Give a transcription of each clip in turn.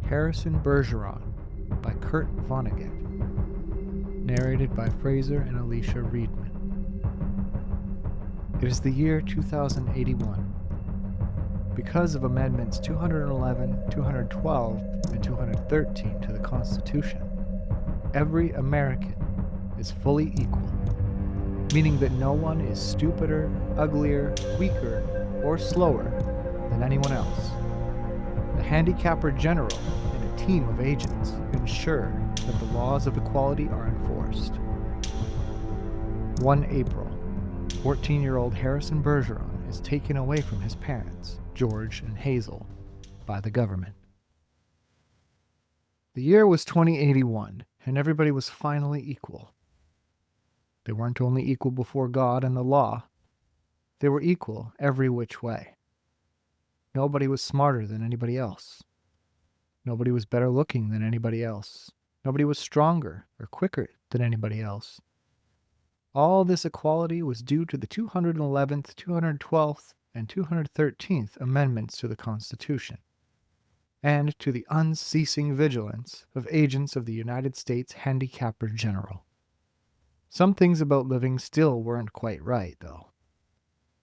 Harrison Bergeron by Kurt Vonnegut. Narrated by Fraser and Alysha Readman. It is the year 2081. Because of Amendments 211, 212, and 213 to the Constitution, every American is fully equal, meaning that no one is stupider, uglier, weaker, or slower than anyone else. The handicapper general and a team of agents ensure that the laws of equality are enforced. One April, 14-year-old Harrison Bergeron is taken away from his parents, George and Hazel, by the government. The year was 2081, and everybody was finally equal. They weren't only equal before God and the law, they were equal every which way. Nobody was smarter than anybody else. Nobody was better looking than anybody else. Nobody was stronger or quicker than anybody else. All this equality was due to the 211th, 212th, and 213th Amendments to the Constitution, and to the unceasing vigilance of agents of the United States Handicapper General. Some things about living still weren't quite right, though.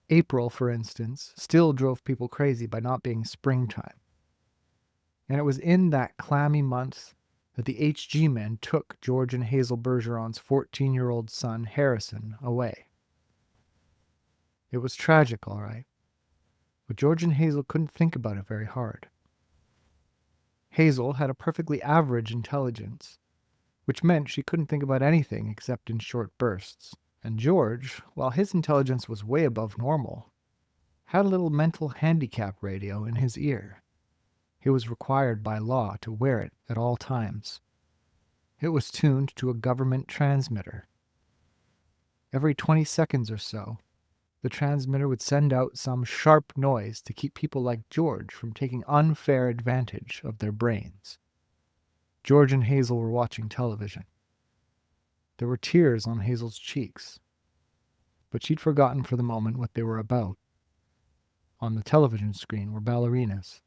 April, for instance, still drove people crazy by not being springtime. And it was in that clammy month that the HG men took George and Hazel Bergeron's 14-year-old son, Harrison, away. It was tragic, all right, but George and Hazel couldn't think about it very hard. Hazel had a perfectly average intelligence, which meant she couldn't think about anything except in short bursts. And George, while his intelligence was way above normal, had a little mental handicap radio in his ear. He was required by law to wear it at all times. It was tuned to a government transmitter. Every 20 seconds or so, the transmitter would send out some sharp noise to keep people like George from taking unfair advantage of their brains. George and Hazel were watching television. There were tears on Hazel's cheeks, but she'd forgotten for the moment what they were about. On the television screen were ballerinas.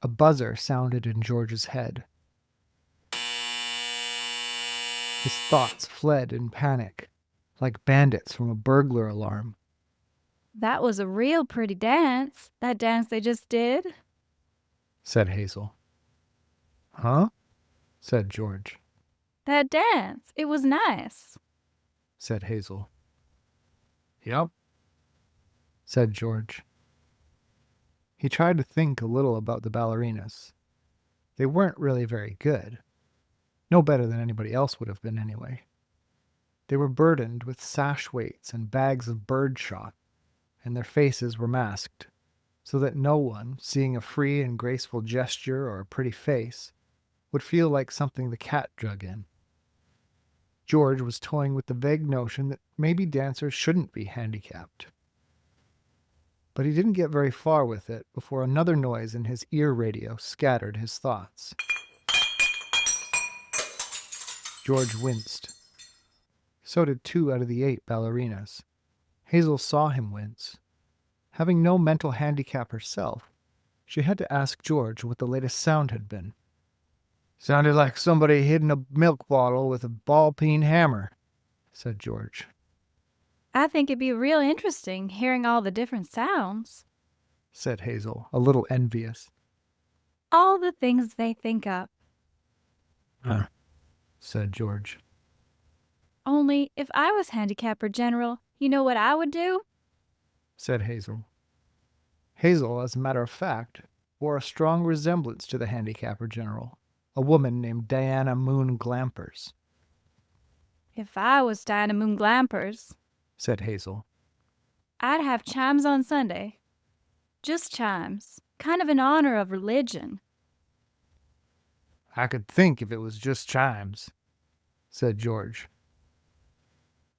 A buzzer sounded in George's head. His thoughts fled in panic, like bandits from a burglar alarm. That was a real pretty dance, that dance they just did, said Hazel. Huh? Said George. That dance, it was nice, said Hazel. Yep, said George. He tried to think a little about the ballerinas. They weren't really very good. No better than anybody else would have been anyway. They were burdened with sash weights and bags of birdshot, and their faces were masked, so that no one, seeing a free and graceful gesture or a pretty face, would feel like something the cat drug in. George was toying with the vague notion that maybe dancers shouldn't be handicapped. But he didn't get very far with it before another noise in his ear radio scattered his thoughts. George winced. So did 2 out of the 8 ballerinas. Hazel saw him wince. Having no mental handicap herself, she had to ask George what the latest sound had been. Sounded like somebody hitting a milk bottle with a ball-peen hammer, said George. I think it'd be real interesting hearing all the different sounds, said Hazel, a little envious. All the things they think up. Said George. Only, if I was handicapper general, you know what I would do? Said Hazel. Hazel, as a matter of fact, bore a strong resemblance to the handicapper general, a woman named Diana Moon Glampers. If I was Diana Moon Glampers, said Hazel, I'd have chimes on Sunday. Just chimes, kind of in honor of religion. I could think if it was just chimes, said George.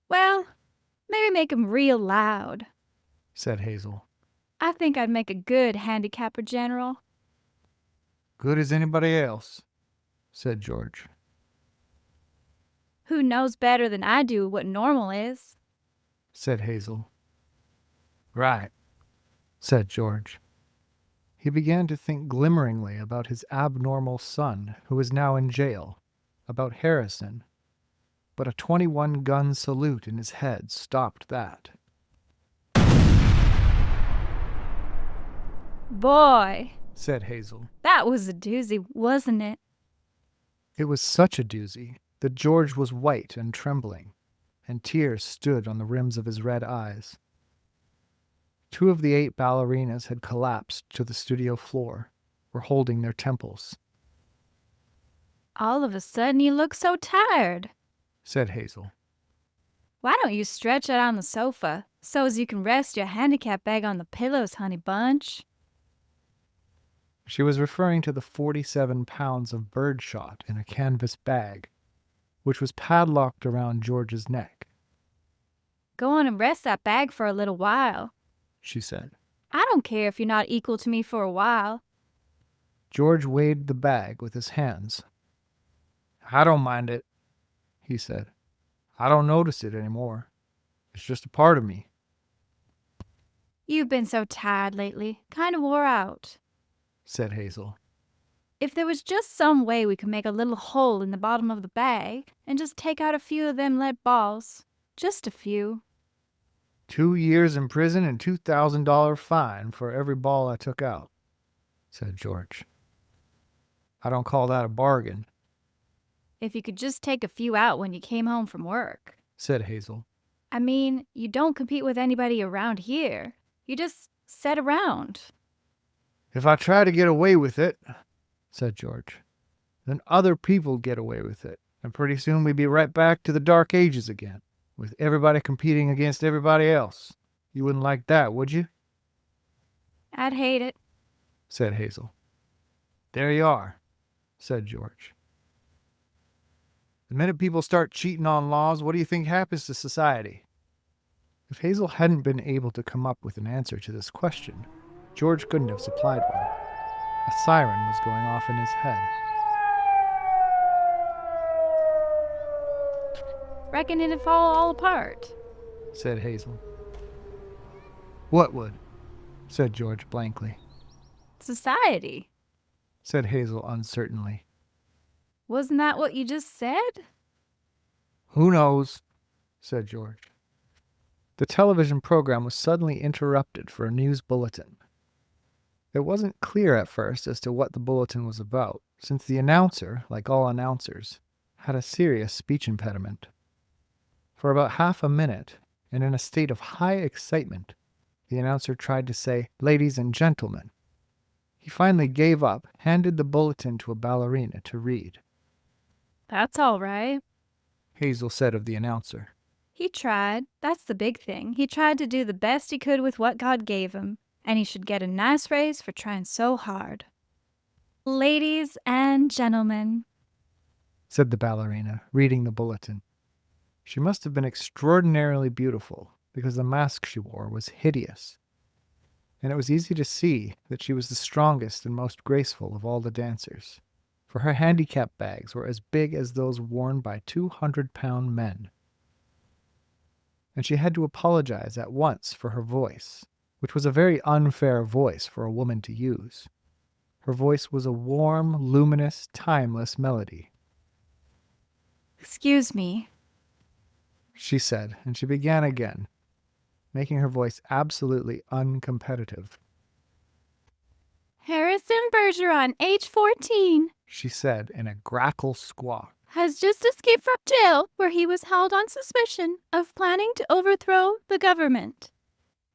Well, maybe make 'em real loud, said Hazel. I think I'd make a good handicapper general. Good as anybody else, said George. Who knows better than I do what normal is? Said Hazel. Right, said George. He began to think glimmeringly about his abnormal son, who was now in jail, about Harrison, but a 21-gun salute in his head stopped that. Boy, Said Hazel. that was a doozy, wasn't it? It was such a doozy that George was white and trembling, and tears stood on the rims of his red eyes. 2 of the 8 ballerinas had collapsed to the studio floor, were holding their temples. All of a sudden you look so tired. Said Hazel. Why don't you stretch out on the sofa so as you can rest your handicap bag on the pillows, honey bunch? She was referring to the 47 pounds of birdshot in a canvas bag, which was padlocked around George's neck. Go on and rest that bag for a little while, she said. I don't care if you're not equal to me for a while. George weighed the bag with his hands. I don't mind it, he said. I don't notice it anymore. It's just a part of me. You've been so tired lately, kind of wore out, said Hazel. If there was just some way we could make a little hole in the bottom of the bag and just take out a few of them lead balls. Just a few. 2 years in prison and $2,000 fine for every ball I took out, said George. I don't call that a bargain. If you could just take a few out when you came home from work, said Hazel. I mean, you don't compete with anybody around here. You just sit around. If I try to get away with it, said George, then other people get away with it, and pretty soon we'd be right back to the Dark Ages again, with everybody competing against everybody else. You wouldn't like that, would you? I'd hate it, said Hazel. There you are, said George. The minute people start cheating on laws, what do you think happens to society? If Hazel hadn't been able to come up with an answer to this question, George couldn't have supplied one. A siren was going off in his head. Reckon it'd fall all apart, said Hazel. What would? Said George blankly. Society, said Hazel uncertainly. Wasn't that what you just said? Who knows, said George. The television program was suddenly interrupted for a news bulletin. It wasn't clear at first as to what the bulletin was about, since the announcer, like all announcers, had a serious speech impediment. For about half a minute, and in a state of high excitement, the announcer tried to say, "Ladies and gentlemen." He finally gave up, handed the bulletin to a ballerina to read. That's all right, Hazel said of the announcer. He tried. That's the big thing. He tried to do the best he could with what God gave him, and he should get a nice raise for trying so hard. Ladies and gentlemen, said the ballerina, reading the bulletin. She must have been extraordinarily beautiful, because the mask she wore was hideous, and it was easy to see that she was the strongest and most graceful of all the dancers, for her handicap bags were as big as those worn by 200-pound men. And she had to apologize at once for her voice, which was a very unfair voice for a woman to use. Her voice was a warm, luminous, timeless melody. Excuse me, she said, and she began again, making her voice absolutely uncompetitive. Harrison Bergeron, age 14, she said in a grackle squawk. Has just escaped from jail where he was held on suspicion of planning to overthrow the government.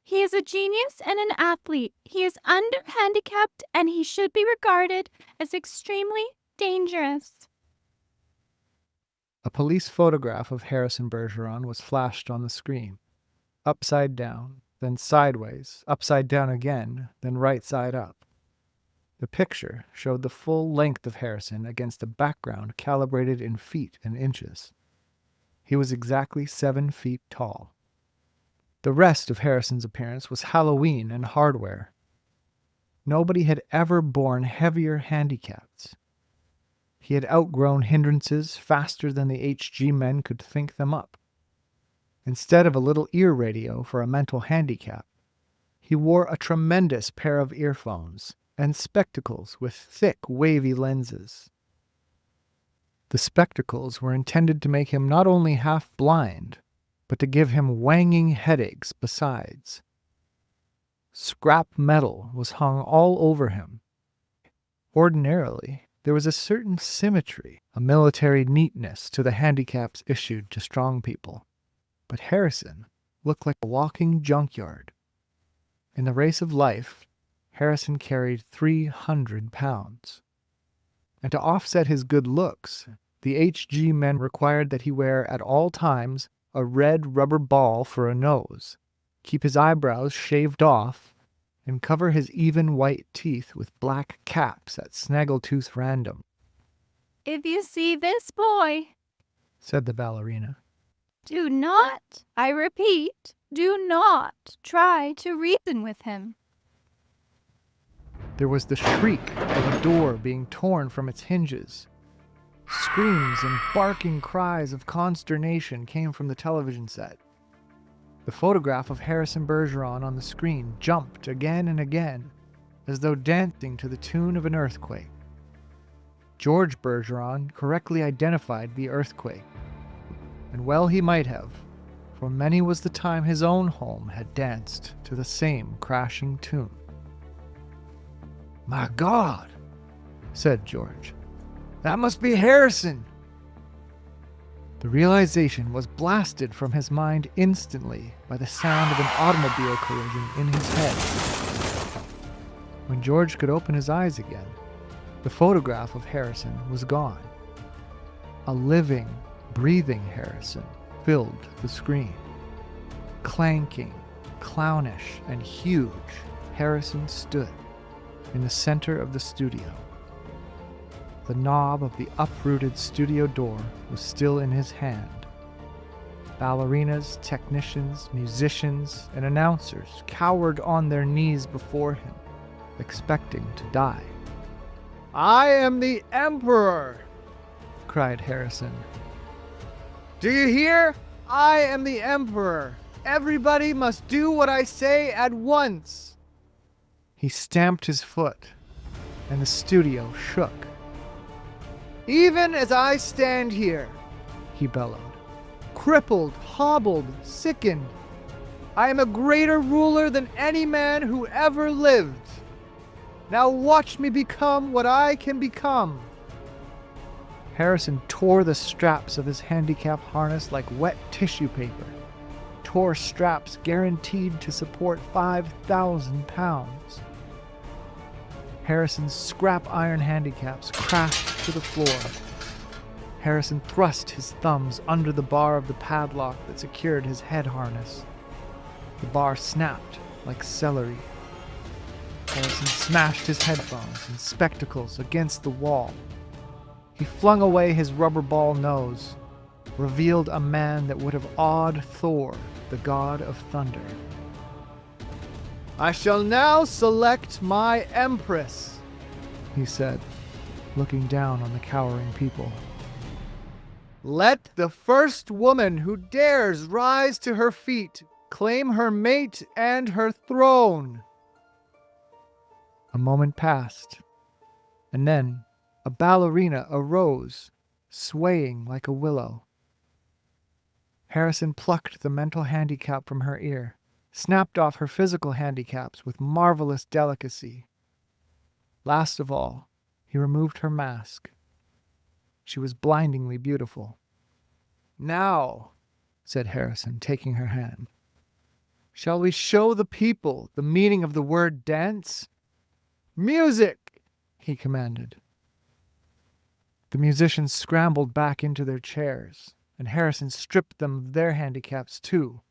He is a genius and an athlete. He is under-handicapped and he should be regarded as extremely dangerous. A police photograph of Harrison Bergeron was flashed on the screen. Upside down, then sideways, upside down again, then right side up. The picture showed the full length of Harrison against a background calibrated in feet and inches. He was exactly 7 feet tall. The rest of Harrison's appearance was Halloween and hardware. Nobody had ever borne heavier handicaps. He had outgrown hindrances faster than the HG men could think them up. Instead of a little ear radio for a mental handicap, he wore a tremendous pair of earphones and spectacles with thick, wavy lenses. The spectacles were intended to make him not only half blind, but to give him wanging headaches besides. Scrap metal was hung all over him. Ordinarily, there was a certain symmetry, a military neatness to the handicaps issued to strong people. But Harrison looked like a walking junkyard. In the race of life, Harrison carried 300 pounds. And to offset his good looks, the HG men required that he wear at all times a red rubber ball for a nose, keep his eyebrows shaved off, and cover his even white teeth with black caps at snaggletooth random. "If you see this boy," said the ballerina, "do not, I repeat, do not try to reason with him." There was the shriek of a door being torn from its hinges. Screams and barking cries of consternation came from the television set. The photograph of Harrison Bergeron on the screen jumped again and again, as though dancing to the tune of an earthquake. George Bergeron correctly identified the earthquake, and well he might have, for many was the time his own home had danced to the same crashing tune. "My God," said George, "that must be Harrison." The realization was blasted from his mind instantly by the sound of an automobile collision in his head. When George could open his eyes again, the photograph of Harrison was gone. A living, breathing Harrison filled the screen. Clanking, clownish, and huge, Harrison stood in the center of the studio. The knob of the uprooted studio door was still in his hand. Ballerinas, technicians, musicians, and announcers cowered on their knees before him, expecting to die. "I am the Emperor!" cried Harrison. "Do you hear? I am the Emperor! Everybody must do what I say at once!" He stamped his foot, and the studio shook. "Even as I stand here," he bellowed, "crippled, hobbled, sickened, I am a greater ruler than any man who ever lived. Now watch me become what I can become." Harrison tore the straps of his handicap harness like wet tissue paper, tore straps guaranteed to support 5,000 pounds. Harrison's scrap iron handicaps crashed to the floor. Harrison thrust his thumbs under the bar of the padlock that secured his head harness. The bar snapped like celery. Harrison smashed his headphones and spectacles against the wall. He flung away his rubber ball nose, revealed a man that would have awed Thor, the god of thunder. "I shall now select my Empress," he said, looking down on the cowering people. "Let the first woman who dares rise to her feet claim her mate and her throne." A moment passed, and then a ballerina arose, swaying like a willow. Harrison plucked the mental handicap from her ear, snapped off her physical handicaps with marvelous delicacy. Last of all, he removed her mask. She was blindingly beautiful. "Now," said Harrison, taking her hand, "shall we show the people the meaning of the word dance? Music!" he commanded. The musicians scrambled back into their chairs, and Harrison stripped them of their handicaps too.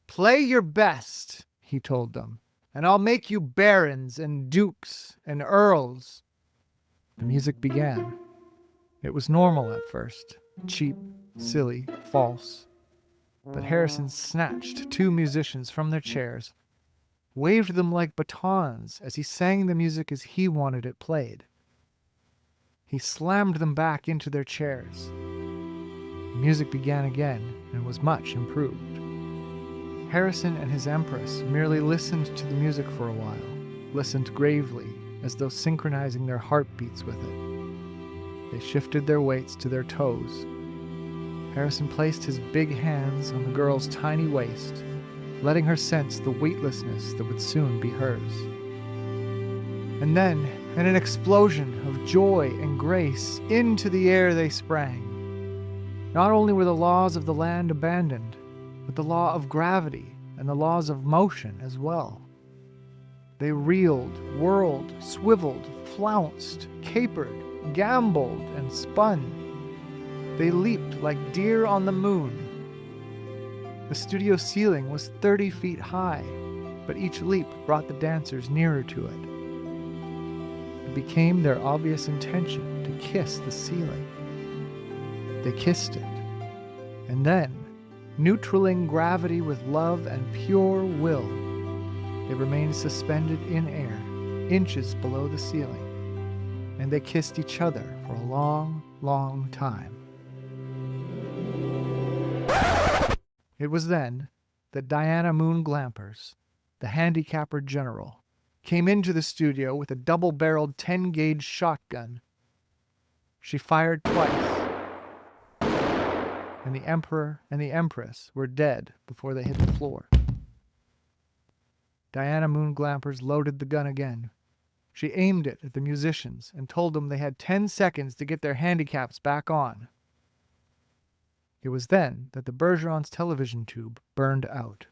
"Play your best," he told them, "and I'll make you barons and dukes and earls." The music began. It was normal at first, cheap, silly, false. But Harrison snatched two musicians from their chairs, waved them like batons as he sang the music as he wanted it played. He slammed them back into their chairs. The music began again and was much improved. Harrison and his Empress merely listened to the music for a while, listened gravely, as though synchronizing their heartbeats with it. They shifted their weights to their toes. Harrison placed his big hands on the girl's tiny waist, letting her sense the weightlessness that would soon be hers. And then, in an explosion of joy and grace, into the air they sprang. Not only were the laws of the land abandoned, but the law of gravity and the laws of motion as well. They reeled, whirled, swiveled, flounced, capered, gamboled, and spun. They leaped like deer on the moon. The studio ceiling was 30 feet high, but each leap brought the dancers nearer to it. It became their obvious intention to kiss the ceiling. They kissed it, and then, neutraling gravity with love and pure will, they remained suspended in air, inches below the ceiling, and they kissed each other for a long, long time. It was then that Diana Moon Glampers, the handicapper general, came into the studio with a double-barreled 10-gauge shotgun. She fired twice, and the Emperor and the Empress were dead before they hit the floor. Diana Moon Glampers loaded the gun again. She aimed it at the musicians and told them they had 10 seconds to get their handicaps back on. It was then that the Bergeron's television tube burned out.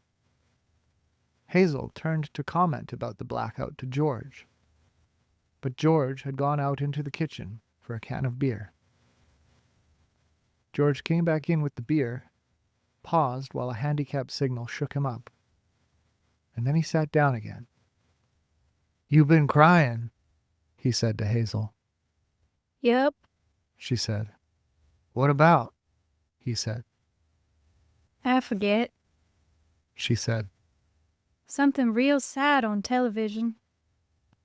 Hazel turned to comment about the blackout to George, but George had gone out into the kitchen for a can of beer. George came back in with the beer, paused while a handicap signal shook him up, and then he sat down again. "You've been crying," he said to Hazel. Yep. She said. "What about?" he said. I forget. She said. Something real sad on television.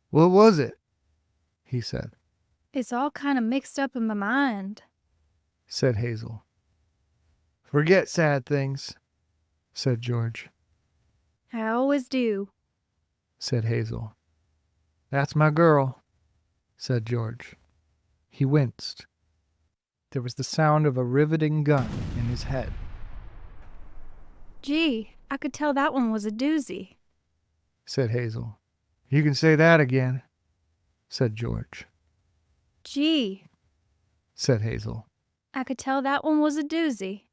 "What was it?" he said. It's all kind of mixed up in my mind. Said Hazel. "Forget sad things," said George. I always do. Said Hazel. "That's my girl," said George. He winced. There was the sound of a riveting gun in his head. Gee, I could tell that one was a doozy. Said Hazel. "You can say that again," said George. Gee, Said Hazel. I could tell that one was a doozy.